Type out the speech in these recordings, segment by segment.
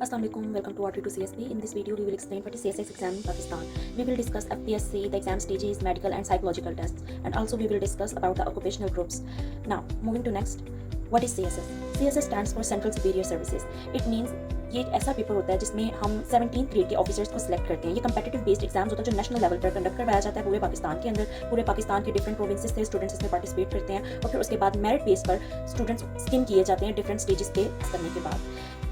Assalamualaikum, welcome to RT2CSP. In this video, we will explain what is CSS exam in Pakistan. We will discuss FPSC, the exam stages, medical and psychological tests, and also we will discuss about the occupational groups. Now, moving to next, what is CSS? CSS stands for Central Superior Services. It means ये एक ऐसा paper होता है जिसमें हम 17th grade के officers को select करते हैं। ये कंपेटिटिव बेस्ड एग्जाम्स होता है जो नेशनल लेवल पर कंडक्ट करवाया जाता है पूरे पाकिस्तान के अंदर। पूरे पाकिस्तान के डिफरेंट प्रोविंसेस से स्टूडेंट्स इसमें पार्टिसिपेट करते हैं और फिर उसके बाद मेरिट बेस पर स्टूडेंट्स स्किम किए जाते हैं डिफरेंट स्टेजेस पे करने के बाद।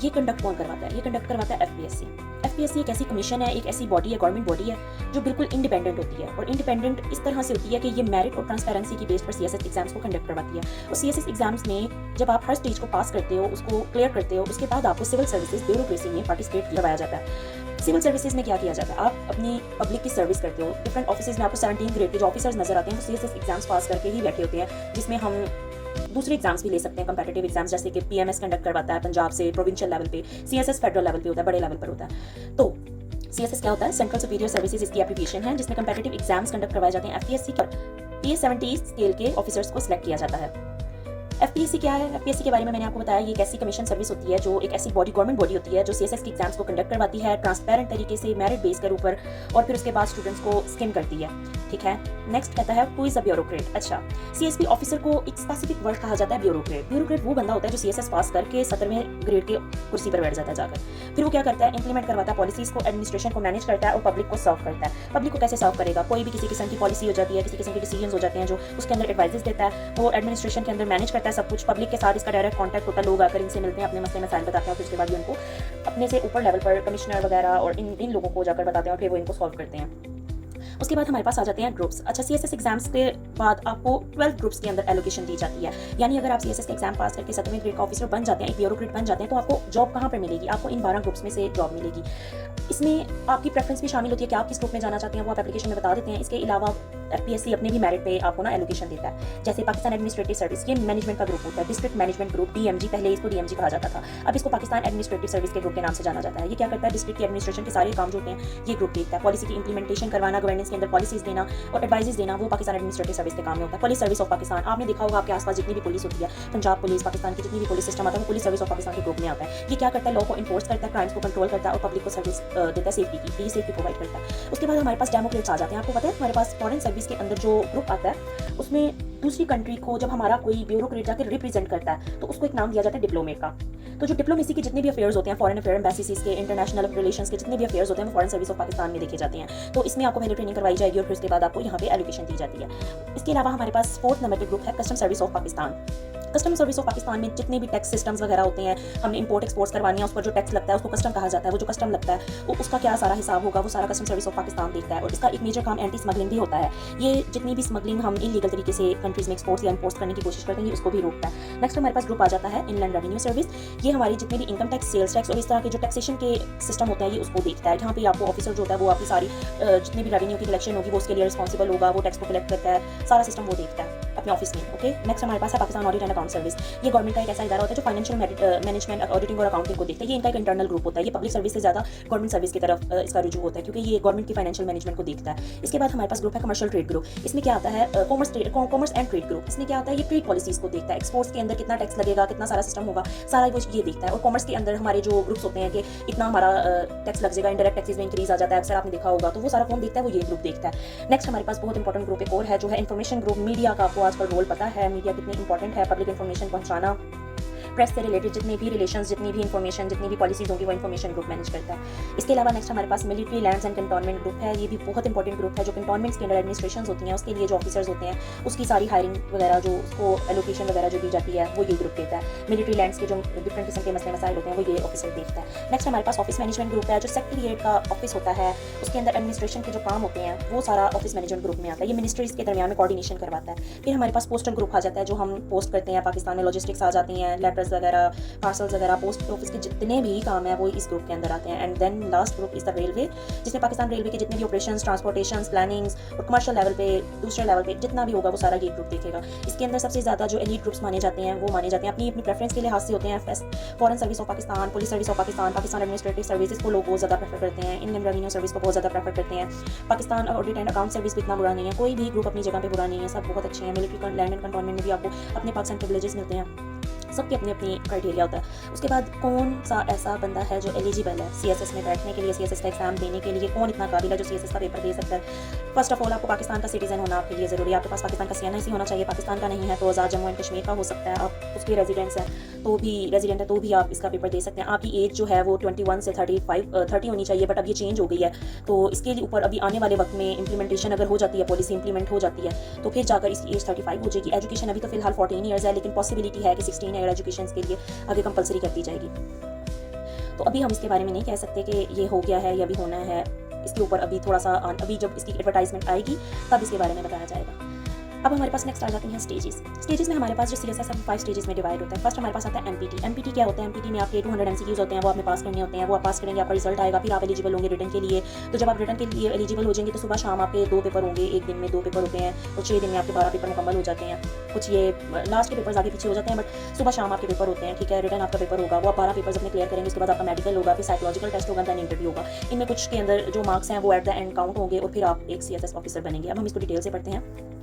ये कंडक्ट कौन करवाता है? ये कंडक्ट करवाता है एफपीएससी। एफपीएससी एक ऐसी कमीशन है, एक ऐसी बॉडी है, गवर्नमेंट बॉडी है जो बिल्कुल इंडिपेंडेंट होती है। और इंडिपेंडेंट इस तरह से होती है कि ये मेरिट और ट्रांसपेरेंसी की बेस पर सीएसएस एग्जाम्स को कंडक्ट करवाती है। और सीएसएस एग्जाम्स में जब आप हर स्टेज को पास करते हो, उसको क्लियर करते हो, उसके बाद आपको सिविल सर्विसेज ब्यूरोक्रेसी में पार्टिसिपेट करवाया जाता है। सिविल सर्विसेज में क्या किया जाता है? आप अपनी पब्लिक की सर्विस करते हो। डिफरेंट ऑफिसेज में आपको 17 ग्रेड के जो ऑफिसर्स नजर आते हैं वो सीएसएस एग्जाम्स पास करके ही बैठे होते हैं, जिसमें हम दूसरे एग्जाम्स भी ले सकते हैं, कंपेटिटिव एग्जाम्स, जैसे कि पीएमएस कंडक्ट करवाता है पंजाब से प्रोविंशियल लेवल पे, सीएसएस फेडरल लेवल पे होता है, बड़े लेवल पर होता है। तो सीएसएस क्या होता है? सेंट्रल सुपीरियर सर्विसेज इसकी एप्लीकेशन है जिसमें कंपेटिटिव एग्जाम्स कंडक्ट करवाए जाते हैं। एफपीएससी पर PA-70 स्केल के ऑफिसर्स को सिलेक्ट किया जाता है। एफपीएससी क्या है? एफपीएससी के बारे में मैंने आपको बताया, ये एक ऐसी कमीशन सर्विस होती है जो एक ऐसी बॉडी, गवर्नमेंट बॉडी होती है जो सीएसएस के एग्जाम्स को कंडक्ट करवाती है ट्रांसपेरेंट तरीके से मेरिट बेस के ऊपर, और फिर उसके बाद स्टूडेंट्स को स्किम करती है। ठीक है। नेक्स्ट कहता है हु इज अ ब्यूरोक्रेट। अच्छा, सीएसपी ऑफिसर को एक स्पेसिफिक वर्ड कहा जाता है ब्यूरोक्रेट। ब्यूरोक्रेट वो बंदा होता है जो सीएसएस पास करके 17वें ग्रेड के कुर्सी पर बैठ जाता है जाकर। फिर वो क्या करता है? इंप्लीमेंट करवाता है पॉलिसीज को, एडमिनिस्ट्रेशन को मैनेज करता है और पब्लिक को सर्व करता है। पब्लिक को कैसे सर्व करेगा? कोई भी किसी किस्म की पॉलिसी हो जाती है, किसी किस्म के डिसीजन हो जाते हैं जो उसके अंदर एडवाइजेस देता है, वो एडमिनिस्ट्रेशन के अंदर मैनेज करता है सब कुछ। पब्लिक के साथ इसका डायरेक्ट कॉन्टैक्ट होता है, लोग आकर इनसे मिलते हैं, अपने मसले मसाइल बताते हैं, फिर उसके बाद उनको अपने से ऊपर लेवल पर कमिश्नर वगैरह और इन लोगों को जाकर बताते हैं और फिर वो इनको सॉल्व करते हैं। उसके बाद हमारे पास आ जाते हैं ग्रुप्स। अच्छा, सीएसएस एग्जाम्स के बाद आपको 12 ग्रुप्स के अंदर एलोकेशन दी जाती है। यानी अगर आप सीएसएस के एग्जाम पास करके 17वें ग्रेड का ऑफिसर बन जाते हैं, एक ब्यूरोक्रेट बन जाते हैं, तो आपको जॉब कहाँ पर मिलेगी? आपको इन 12 ग्रुप्स में से जॉब मिलेगी। इसमें आपकी प्रेफरेंस भी शामिल होती है कि आप किस ग्रुप में जाना चाहते हैं, वो आप एप्लीकेशन में बता देते हैं। इसके अलावा एफपीएससी अपने भी मेरिट पे आपको ना एलोकेशन देता है। जैसे पाकिस्तान एडमिनिस्ट्रेटिव सर्विस, ये मैनेजमेंट का ग्रुप होता है, डिस्ट्रिक्ट मैनेजमेंट ग्रुप, डीएमजी, पहले इसको डीएमजी कहा जाता था, अब इसको पाकिस्तान एडमिनिस्ट्रेटिव सर्विस के ग्रुप के नाम से जाना जाता है। ये क्या करता है? डिस्ट्रिक्ट की एडमिनिस्ट्रेशन के सारे काम जो होते हैं ये ग्रुप देखता है। पॉलिसी की इंप्लीमेंटेशन करवाना, गवर्नेंस के अंदर पॉलिसीज देना और एडवाइजेस देना, वो पाकिस्तान एडमिनिस्ट्रेटिव सर्विस के काम में होता है। पुलिस सर्विस ऑफ पाकिस्तान, आपने देखा होगा आपके आसपास जितनी भी पुलिस होती है, पंजाब पुलिस, पाकिस्तान की जितनी भी पुलिस सिस्टम आता है, वो पुलिस सर्विस ऑफ पाकिस्तान के ग्रुप में आता है। ये क्या करता है? लॉ को इन्फोर्स करता है, क्राइम्स को कंट्रोल करता है और पब्लिक को सर्विस देता है, सेफ्टी की, ये सेफ्टी प्रोवाइड करता है। उसके बाद हमारे पास डेमोक्रेट्स आ जाते हैं। आपको पता है हमारे पास फॉरेन सर्विस के अंदर जो ग्रुप आता है उसमें दूसरी कंट्री को जब हमारा कोई ब्यूरोक्रेट जाकर रिप्रेजेंट करता है तो उसको एक नाम दिया जाता है डिप्लोमेट का। तो जो डिप्लोमेसी के जितने भी अफेयर्स होते हैं, फॉरेन अफेयर एम्बेसीज के, इंटरनेशनल रिलेशंस के जितने भी अफेयर्स होते हैं, वो फॉरेन सर्विस ऑफ पाकिस्तान में देखे जाते हैं। तो इसमें आपको पहले ट्रेनिंग करवाई जाएगी और फिर उसके बाद आपको यहाँ पे एलोकेशन दी जाती है। इसके अलावा हमारे पास 4th नंबर पे ग्रुप है custom service of Pakistan. Custom service of Pakistan में जितने भी टैक्स सिस्टम्स वगैरह होते हैं, हमने इंपोर्ट एक्सपोर्ट्स करवानी है, उस पर जो टैक्स लगता है उसको कस्टम कहा जाता है। वो जो कस्टम लगता है वो उसका क्या सारा हिसाब होगा, वो सारा कस्टम सर्विस ऑफ पाकिस्तान देखता है। और इसका एक मेजर काम एंटी स्मगलिंग भी होता है। ये जितनी भी स्मगलिंग हम इलीगल तरीके से कंट्रीज में एक्सपोर्ट्स या इंपोर्ट्स करने की कोशिश करते हैं, उसको भी रोकता है। नेक्स्ट हमारे पास ग्रुप आ जाता है इनलैंड रेवेन्यू सर्विस। ये हमारी जितने भी इनकम टैक्स, सेल्स टैक्स और इस तरह के जो टैक्सेशन के सिस्टम होते हैं ये उसको देखता है। यहाँ पे आपको ऑफिसर जो होता है वो आपकी सारी जितनी भी रेवेन्यू की कलेक्शन होगी वो उसके लिए रिस्पॉन्सिबल होगा, वो टैक्स को कलेक्ट करता है, सारा सिस्टम वो देखता है अपने ऑफिस में। ओके, नेक्स्ट हमारे पास है Pakistan audit and account service. ये गवर्नमेंट का एक ऐसा इदारा होता है जो फाइनेंशियल मैनेजमेंट, ऑडिटिंग और अकाउंटिंग को देखता है। ये इनका एक इंटरनल ग्रुप होता है। ये पब्लिक सर्विस से ज़्यादा गवर्नमेंट सर्विस की तरफ इसका रुजू होता है क्योंकि ये गवर्नमेंट की फाइनेंशियल मैनेजमेंट को देखता है। इसके बाद हमारे पास ग्रुप है कमर्शियल ट्रेड ग्रुप। इसमें क्या आता है? Commerce and trade group. इसमें क्या आता है? ये ट्रेड पॉलिसीज को देखता है। एक्सपोर्ट्स के अंदर कितना टैक्स लगेगा, कितना सारा सिस्टम होगा, सारा वो ये देखता है। और कॉमर्स के अंदर हमारे जो ग्रुप्स होते हैं कि इतना हमारा टैक्स लग जाएगा, इंडायरेक्ट टैक्सेस में इंक्रीज आ जाता है, अक्सर आपने देखा होगा, तो वो सारा कौन देखता है? वो ये ग्रुप देखता है। नेक्स्ट हमारे पास बहुत इंपॉर्टेंट ग्रुप एक और है जो है इन्फॉर्मेशन ग्रुप। मीडिया का आपको आजकल रोल पता है, मीडिया कितनी इंपॉर्टेंट है, पब्लिक इन्फॉर्मेशन पहुंचाना, प्रेस से रिलेटेड जितनी भी रिलेशंस, जितनी भी इंफॉर्मेशन, जितनी भी पॉलिसीज होंगी वो इन्फॉर्मेशन ग्रुप मैनेज करता है। इसके अलावा नेक्स्ट हमारे पास military, lands and cantonment group है। ये भी बहुत इंपॉर्टेंट ग्रुप है जो कंटोनमेंट्स के अंदर एडमिनिस्ट्रेशन होती हैं, उसके लिए जो ऑफिसर्स होते हैं उसकी सारी हायरिंग वगैरह, जो उसको एलोकेशन वगैरह जो दी जाती है वो ये ग्रुप देता है। मिलिट्री लैंड्स के जो डिफरेंट किस्म के मसले मसाइल होते हैं वो ये ऑफिसर देखता है। नेक्स्ट हमारे पास ऑफिस मैनेजमेंट ग्रुप है जो सेक्रेटरीट का ऑफिस होता है, उसके अंदर एडमिनिस्ट्रेशन के जो काम होते हैं वो सारा ऑफिस मैनेजमेंट ग्रुप में आता है। ये मिनिस्ट्रीज के दरमियान में कोऑर्डिनेशन करवाता है। फिर हमारे पास पोस्टल ग्रुप आ जाता है जो हम पोस्ट करते हैं पाकिस्तान में, लॉजिस्टिक्स आ जाती हैं, लेटर्स वगैरह, पार्सल्स वगैरह, पोस्ट ऑफिस के जितने भी काम है वो इस ग्रुप के अंदर आते हैं। And then last group is the railway, जिसमें पाकिस्तान रेलवे के जितने भी ऑपरेशंस, ट्रांसपोर्टेशन, प्लानिंग्स और कमर्शियल लेवल पे, दूसरे लेवल पे जितना भी होगा वो सारा ये ग्रुप देखेगा। इसके अंदर सबसे ज़्यादा जो एलीट ग्रुप्स माने जाते हैं वो माने जाते हैं अपनी अपनी प्रेफरेंस के लिहाज से होते हैं। Foreign service of Pakistan, police service of Pakistan, Pakistan administrative service को लोग बहुत ज़्यादा प्रेफर करते हैं, इनलैंड रेवेन्यू सर्विस को बहुत ज़्यादा प्रेफर करते हैं, Pakistan audit and account service भी इतना बुरा नहीं है, कोई भी ग्रुप अपनी जगह पे बुरा नहीं है, सब बहुत अच्छे हैं। मिलिट्री, लैंड एंड कंटोनमेंट में भी आपको अपने पाकिस्तान प्रिविलेजेस मिलते हैं, सबकी अपनी अपनी क्राइटेरिया होता है। उसके बाद कौन सा ऐसा बंदा है जो एलिजिबल है CSS में बैठने के लिए, CSS का एग्जाम देने के लिए, कौन इतना काबिल है जो CSS का पेपर दे सकता है। फर्स्ट ऑफ ऑल आपको पाकिस्तान का सिटीजन होना आपके लिए ज़रूरी है। आपके पास पाकिस्तान का CNIC होना चाहिए। पाकिस्तान का नहीं है तो आज़ाद जम्मू एंड कश्मीर का हो सकता है, आप उसके रेजिडेंट्स हैं तो भी आप इसका पेपर दे सकते हैं। आपकी एज जो है वो 21 से 30 होनी चाहिए, बट अब ये चेंज हो गई है, तो इसके ऊपर अभी आने वाले वक्त में इंप्लीमेंटेशन अगर हो जाती है, पॉलिसी इंप्लीमेंट हो जाती है, तो फिर जाकर इसकी एज 35 हो जाएगी। एजुकेशन अभी तो फिलहाल 14 ईयर्स है, लेकिन पॉसिबिलिटी है कि 16 ईयर एजुकेशन के लिए आगे कंपलसरी कर दी जाएगी। तो अभी हम इसके बारे में नहीं कह सकते कि ये हो गया है या भी होना है। इसके ऊपर अभी थोड़ा सा अभी जब इसकी एडवर्टाइजमेंट आएगी तब इसके बारे में बताया जाएगा। अब हमारे पास नेक्स्ट आ जाती हैं स्टेजेस में हमारे पास जो CSS है 5 स्टेजेस में डिवाइड होता है। फर्स्ट हमारे पास आता है MPT क्या होता है? MPT में आपके 200 MCQs होते हैं, वो आपने पास करने होते हैं। वो आप पास करेंगे, आपका रिजल्ट आएगा, फिर आप एलिजिबल होंगे रिटर्न के लिए। तो जब आप रिटर्न के लिए एलिजिबल हो जाएंगे तो सुबह शाम आपके 2 पेपर होंगे, एक दिन में 2 पेपर होते हैं, और 6 दिन में आपके 12 पेपर मुकम्मल हो जाते हैं। कुछ ये लास्ट के पेपर्स आगे पीछे हो जाते हैं, बट सुबह शाम आपके पेपर होते हैं, ठीक है। रिटर्न आपका पेपर होगा, वो आप 12 पेपर्स अपने क्लियर करेंगे। उसके बाद आपका मेडिकल होगा, फिर साइकोलॉजिकल टेस्ट होगा, दैन इंटरव्यू होगा। इनमें कुछ के अंदर जो मार्क्स हैं वो एट द एंड काउंट होंगे और फिर आप एक CSS ऑफिसर बनेंगे। अब हम इसको डिटेल से पढ़ते हैं।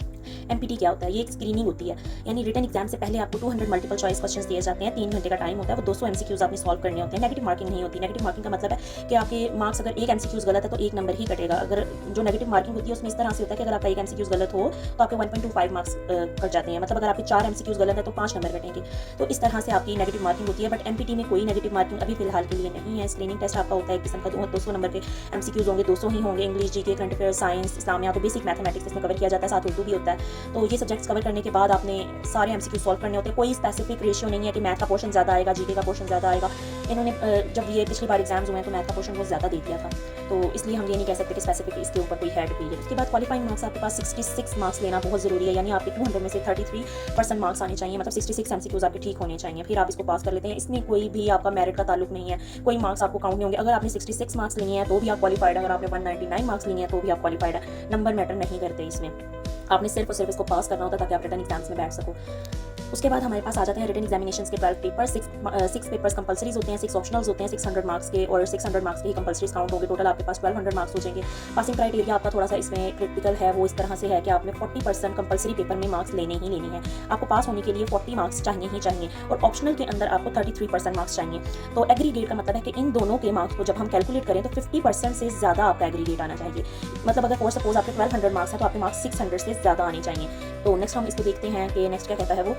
MPT क्या होता है? ये एक स्क्रीनिंग होती है, यानी रिटन एग्जाम से पहले आपको 200 मल्टीपल चॉइस क्वेश्चंस दिए जाते हैं। 3 घंटे का टाइम होता है, वो 200 MCQs आपने सॉल्व करने होते हैं। नेगेटिव मार्किंग नहीं होती। नेगेटिव मार्किंग का मतलब है कि आपके मार्क्स अगर एक MCQs गलत है तो 1 नंबर ही कटेगा। अगर जो नेगेटिव मार्किंग होती है उसमें इस तरह से होता है कि अगर आपका एक MCQs गलत हो तो आपके 1.25 मार्क्स कट जाते हैं। मतलब अगर आपके 4 MCQs गलत है तो 5 नंबर कटेंगे। तो इस तरह से आपकी नेगेटिव मार्किंग होती है। बट MPT में कोई नेगेटिव मार्किंग अभी फिलहाल के लिए नहीं है। स्क्रीनिंग टेस्ट आपका होता है एक किस्म का, 200 नंबर के MCQs होंगे, 200 ही होंगे। English, GK, current affair, science, Islamia, तो बेसिक मैथमेटिक्स इसमें कवर किया जाता है, साथ उर्दू भी होता है। तो ये सब्जेक्ट्स कवर करने के बाद आपने सारे MCQ सॉल्व करने होते हैं। कोई स्पेसिफिक रेशियो नहीं है कि मैथ का पोर्शन ज़्यादा आएगा, GK का पोर्शन ज़्यादा आएगा। इन्होंने जब ये पिछली बार एग्जाम्स हुए हैं तो मैथ का पोर्शन बहुत ज़्यादा दे दिया था, तो इसलिए हम ये नहीं कह सकते कि स्पेसिफिक इसके ऊपर कोई है डिग्री है। उसके बाद क्वालिफाइंग मार्क्स आपके पास 66 मार्क्स लेना बहुत ज़रूरी है, यानी आपके 200 में से 33% मार्क्स आने चाहिए, मतलब 66 MCQs आपके ठीक होने चाहिए, फिर आप इसको पास कर लेते हैं। इसमें कोई भी आपका मेरिट का ताल्लुक नहीं है, कोई मार्क्स आपको काउंट नहीं होंगे। अगर आपने 66 मार्क्स लिए हैं तो भी आप क्वालिफाइड है, अगर आपने 199 मार्क्स लिए हैं तो भी आप क्वालिफाइड है। नंबर मैटर नहीं करते इसमें, आपने सिर्फ और सिर्फ इसको पास करना होता है ताकि आप रिटर्न एग्जाम्स में बैठ सको। उसके बाद हमारे पास आ जाते हैं रिटन एग्जामिनेशंस के 12 पेपर। 6 पेपर्स कंपलसरीज होते हैं, 6 ऑप्शनल्स होते हैं, 600 मार्क्स के, और 600 मार्क्स के ही कंपलसरीज काउंट होंगे। टोटल आपके पास 1200 मार्क्स हो जाएंगे। पासिंग क्राइटेरिया आपका थोड़ा सा इसमें क्रिटिकल है, वो इस तरह से है कि आपने 40% कंपलसरी पेपर में मार्क्स लेने ही लेने हैं। आपको पास होने के लिए 40 मार्क्स चाहिए ही चाहिए, और ऑप्शनल के अंदर आपको 33% मार्क्स चाहिए। तो एग्रीगेट का मतलब है कि इन दोनों के मार्क्स को जब हम कैलकुलेट करें तो 50% से ज़्यादा आपका एग्रीगेट आना चाहिए। मतलब अगर फॉर सपोज आपके 1200 मार्क्स है तो आपके मार्क्स 600 से ज़्यादा आने चाहिए। तो नेक्स्ट हम इसको देखते हैं कि नेक्स्ट क्या कहता है वो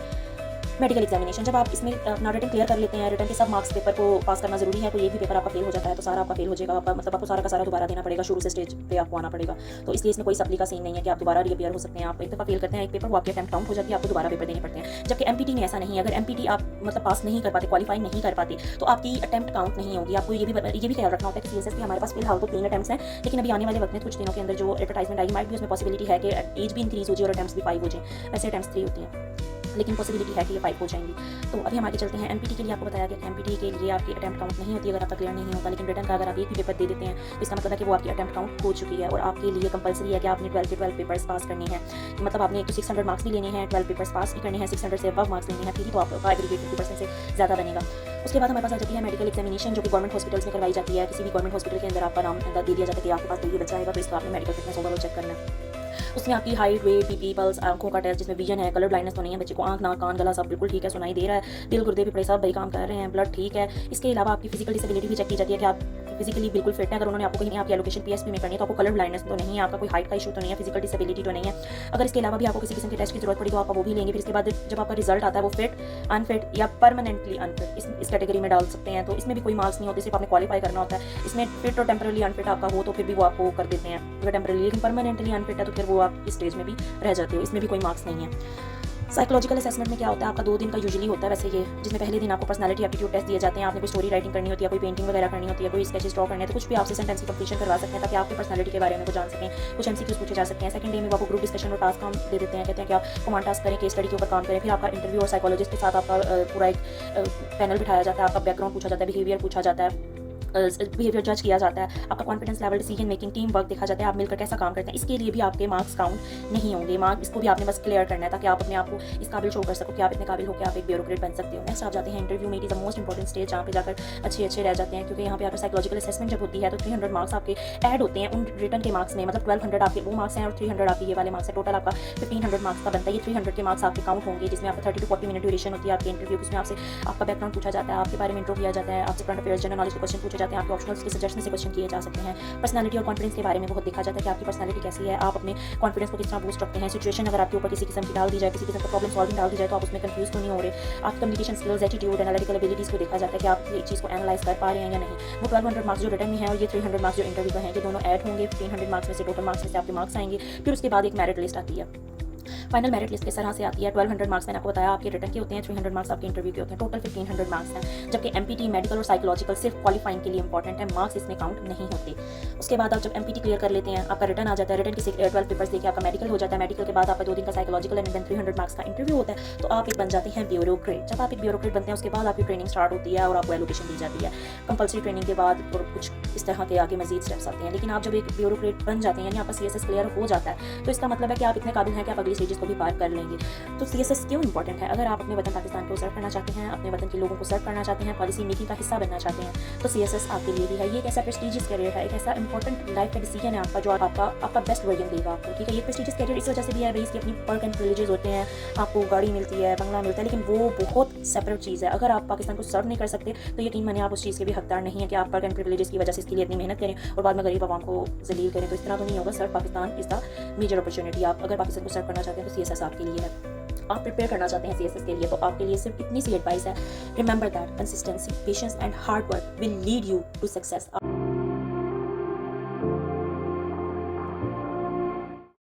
मेडिकल एग्जामिनेशन। जब आप इसमें अपना रिटन क्लियर कर लेते हैं, रिटन के सब मार्क्स पेपर को पास करना जरूरी है, तो ये भी पेपर आपका फेल हो जाता है तो सारा आपका फेल हो जाएगा। मतलब आपको सारा का सारा दोबारा देना पड़ेगा, शुरू से स्टेज पे आपको आना पड़ेगा। तो इसलिए इसमें कोई सप्ली का सीन नहीं है कि आप दोबारा रीअपियर हो सकते हैं। आप एक दफ़ा फेल करते हैं एक पेपर, वो आपके अटेम्प्ट काउंट हो जाती है, आपको दोबारा पेपर देने पड़ते हैं। जबकि MPT में ऐसा नहीं है। अगर MPT आप मतलब पास नहीं कर पाते, क्वालिफाई नहीं कर पाते, तो आपकी अटेम्प्ट काउंट नहीं होगी। आपको ये भी ख्याल रखना होता है कि CSS की हमारे पास फिलहाल तो 3 अटेम्प्ट्स हैं, लेकिन अभी आने वाले वक्त में कुछ दिनों के अंदर जो एडवर्टाइजमेंट आएगी माइट भी उसमें पॉसिबिलिटी है कि एज भी इंक्रीज हो जाए और अटेम्प्ट्स भी 5 हो जाए। वैसे अटेम्प्ट्स 3 होती हैं, लेकिन पॉसिबिलिटी है कि ये 5 हो जाएंगी। तो अभी हम आगे चलते हैं। MPT के लिए आपको बताया गया कि MPT के लिए आपकी अटेम्प्ट काउंट नहीं होती अगर आपका क्लियर नहीं होता, लेकिन रिटर्न का अगर आप एक भी पेपर दे देते हैं तो इसका मतलब है कि वो आपकी अटेम्प्ट काउंट हो चुकी है और आपके लिए कंपलसरी है कि आपने 12 के 12 पेपर्स पास करने हैं। मतलब आपने एक तो 600 मार्क्स भी लेने हैं, 12 पेपर्स पास भी करने हैं, 600 से अबव मार्क्स लेने हैं, फिर ही तो आपका एग्रीगेट 50% से ज़्यादा बनेगा। उसके बाद हमारे पास आ जाती है मेडिकल एग्जामिनेशन, जो कि गवर्नमेंट हॉस्पिटल्स में करवाई जाती है। किसी भी गवर्नमेंट हॉस्पिटल के अंदर आपका नाम दे दिया जाता है कि आपके पास तो ये बच्चा आएगा, तो इसका आपने मेडिकल फिटनेस ओवरऑल चेक करना है। उसमें आपकी हाइट, वेट, BP, पल्स, आंखों का टेस्ट जिसमें विजन है, कलर ब्लाइंडनेस तो नहीं है, बच्चे को आंख, नाक, कान, गला सब बिल्कुल ठीक है, सुनाई दे रहा है, दिल, गुर्दे, फेफड़े सब भाई काम कर रहे हैं, ब्लड ठीक है। इसके अलावा आपकी फिजिकल डिसेबिलिटी भी चेक की जाती है कि आप फिजिकली बिल्कुल फिट है। अगर उन्होंने आपको कहीं आपकी एलोकेशन PSP में करनी है तो आपको कलर ब्लाइंडनेस तो नहीं है, आपका कोई हाइट का इशू तो नहीं है, फिजिकल डिसेबिलिटी तो नहीं है। अगर इसके अलावा भी आपको किसी किस्म के टेस्ट की जरूरत पड़ी तो आप वो भी लेंगे। फिर इसके बाद जब आपका रिजल्ट आता है वो फिट, अनफिट या परमानेंटली अनफिट इस कैटेगरी में डाल सकते हैं। तो इसमें भी कोई मार्क्स नहीं होते, सिर्फ आपने क्वालिफाई करना होता है। इसमें फिट और टेम्पररी अनफिट आपका हो तो फिर भी वो आपको कर देते हैं अगर टेम्पररी, लेकिन परमानेंटली अनफिट है तो फिर वो आप इस स्टेज में भी रह जाते हो, इसमें भी कोई मार्क्स नहीं है। साइकोलॉजिकल असेसमेंट में क्या होता है, आपका 2 दिन का यूजुअली होता है वैसे ये, जिसमें पहले दिन आपको पर्सनालिटी एप्टीट्यूड टेस्ट दिए जाते हैं। आपने कोई स्टोरी राइटिंग करनी होती है, कोई पेंटिंग वगैरह करनी होती है, कोई स्केचेस ड्रॉ करने, तो कुछ भी आपसे सेंटेंस की कंप्लीशन करवा सकते हैं ताकि आपकी पर्सनालिटी के बारे में जान सकें। कुछ MCQs पूछे जा सकते हैं। सेकंड डे में आपको ग्रुप डिस्कशन और टास्क काम दे देते हैं, कहते हैं कि आप कमांड टास्क करें, केस स्टडी के ऊपर काम करें। फिर आपका इंटरव्यू और साइकोलॉजिस्ट के साथ आपका पूरा एक पैनल बिठाया जाता है, आपका बैकग्राउंड पूछा जाता है, बिहेवियर पूछा जाता है, बिहेवियर जज किया जाता है, आपका confidence level, decision making, team work देखा जाता है, आप मिलकर कैसा काम करते हैं। इसके लिए भी आपके मार्क्स काउंट नहीं होंगे। मार्क्स इसको भी आपने बस क्लियर करना है ताकि आप अपने आप को इस काबिल शो कर सको कि आप इतने काबिल हो कि आप एक ब्यूरोक्रेट बन सकते हो। नेक्स्ट आप जाते हैं इंटरव्यू में। It is the most important stage जहाँ पे जाकर अच्छे रह जाते हैं, क्योंकि यहाँ पे आपका साइकोलॉजिकल असेसमेंट जब होती है तो 300 मार्क्स आपके ऐड होते हैं उन रिटर्न के मार्क्स में। मतलब 1200 आपके वो मार्क्स हैं और 300 आपके ये वाले मार्क्स हैं। टोटल आपका 1500 मार्क्स का बनता है। ये 300 के मार्क्स आपके काउंट होंगे, जिसमें आपका 30 to 40 मिनट ड्यूरेशन होती है आपके इंटरव्यू। उसमें आपसे आपका बैकग्राउंड पूछा जाता है, आपके बारे में इंट्रो किया जाता है, आपसे करंट अफेयर्स, जनरल नॉलेज के क्वेश्चन पूछे जाते हैं, आपके ऑप्शनल्स के सजेशन से क्वेश्चन किए जा सकते हैं। पर्सनैलिटी और कॉन्फिडेंस के बारे में बहुत देखा जाता है कि आपकी पर्सनैलिटी कैसी है, आप अपने कॉन्फिडेंस को किस तरह बूस्ट रखते हैं। सिचुएशन अगर आपके ऊपर किसी किस्म की डाल दी जाए, किसी किस्म का प्रॉब्लम सॉल्विंग डाल दी जाए, तो आप उसमें कंफ्यूज तो नहीं हो रहे। आपकी communication skills, attitude, analytical abilities को देखा जाता है कि आप एक चीज़ को एनालाइज कर पा रहे हैं या नहीं। वो 1200 मार्क्स जो रिटर्न में है और ये 300 मार्क्स जो इंटरव्यू का है, ये दोनों ऐड होंगे। 300 मार्क्स में से टोटल मार्क्स में से आपके मार्क्स आएंगे। फिर उसके बाद एक मेरिट लिस्ट आती है। फाइनल मेरिट लिस्ट किस तरह से आती है? 1200 मार्क्स मैंने आपको बताया आपके रिटर्न के होते हैं, 300 मार्क्स आपके इंटरव्यू के होते हैं। टोटल 1500 मार्क्स हैं, जबकि एमपीटी, मेडिकल और साइकोलॉजिकल सिर्फ क्वालिफाइंग के लिए इंपॉर्टेंट है, मार्क्स इसमें काउंट नहीं होते। उसके बाद आप जब एमपीटी क्लियर कर लेते हैं, आपका रिटर्न आ जाता है। रिटर्न के 12 पेपर्स देखिए आपका मेडिकल हो जाता है। मेडिकल के बाद आपका 2 दिन का साइकोलॉजिकल एंड देन 300 मार्क्स का इंटरव्यू होता है, तो आप एक बन जाते हैं ब्यूरोक्रेट। जब आप एक ब्यूरोक्रेट बनते हैं, उसके बाद आपकी ट्रेनिंग स्टार्ट होती है और आपको एलोकेशन दी जाती है। कंपल्सरी ट्रेनिंग के बाद और कुछ इस तरह के आगे मजीद स्टेप्स आते हैं। लेकिन आप जब एक ब्यूरोक्रेट बन जाते हैं, यानी आपका सीएसएस क्लियर हो जाता है, तो इसका मतलब है कि आप इतने काबिल हैं कि आप अगली स्टेजेस को भी पार कर लेंगे। तो सीएसएस क्यों इंपॉर्टेंट है? अगर आप अपने वतन पाकिस्तान को सर्व करना चाहते हैं, अपने वतन के लोगों को सर्व करना चाहते हैं, पॉलिसी मेकिंग का हिस्सा बनना चाहते हैं, तो सीएसएस आपके लिए भी है। ये एक ऐसा प्रेस्टीजियस करियर है, एक ऐसा इंपॉर्टेंट लाइफ का डिसीजन है आपका, जो आपका बेस्ट वर्जन देगा आपको। ठीक है, ये प्रेस्टीजियस करियर इस वजह से भी है भाई, इसकी अपनी पर्क एंड प्रिविलेजेस होते हैं, आपको गाड़ी मिलती है, बंगला मिलता है, लेकिन वो बहुत सेपरेट चीज़ है। अगर आप पाकिस्तान को सर्व नहीं कर सकते, तो यकीन मानिए आप उस चीज़ के भी हकदार नहीं है कि आप पर्क एंड प्रिविलेजेस की वजह से इसके लिए इतनी मेहनत करें और बाद में गरीब आवाम को जलील करें। तो इस तरह तो नहीं होगा। Serve Pakistan is the major opportunity. आप अगर पाकिस्तान को सर्व करना चाहते हैं तो सीएसएस आपके लिए है। आप प्रिपेयर करना चाहते हैं सीएसएस के लिए, तो आपके लिए सिर्फ इतनी सी एडवाइस है, remember that consistency, patience and hard work will lead you to success.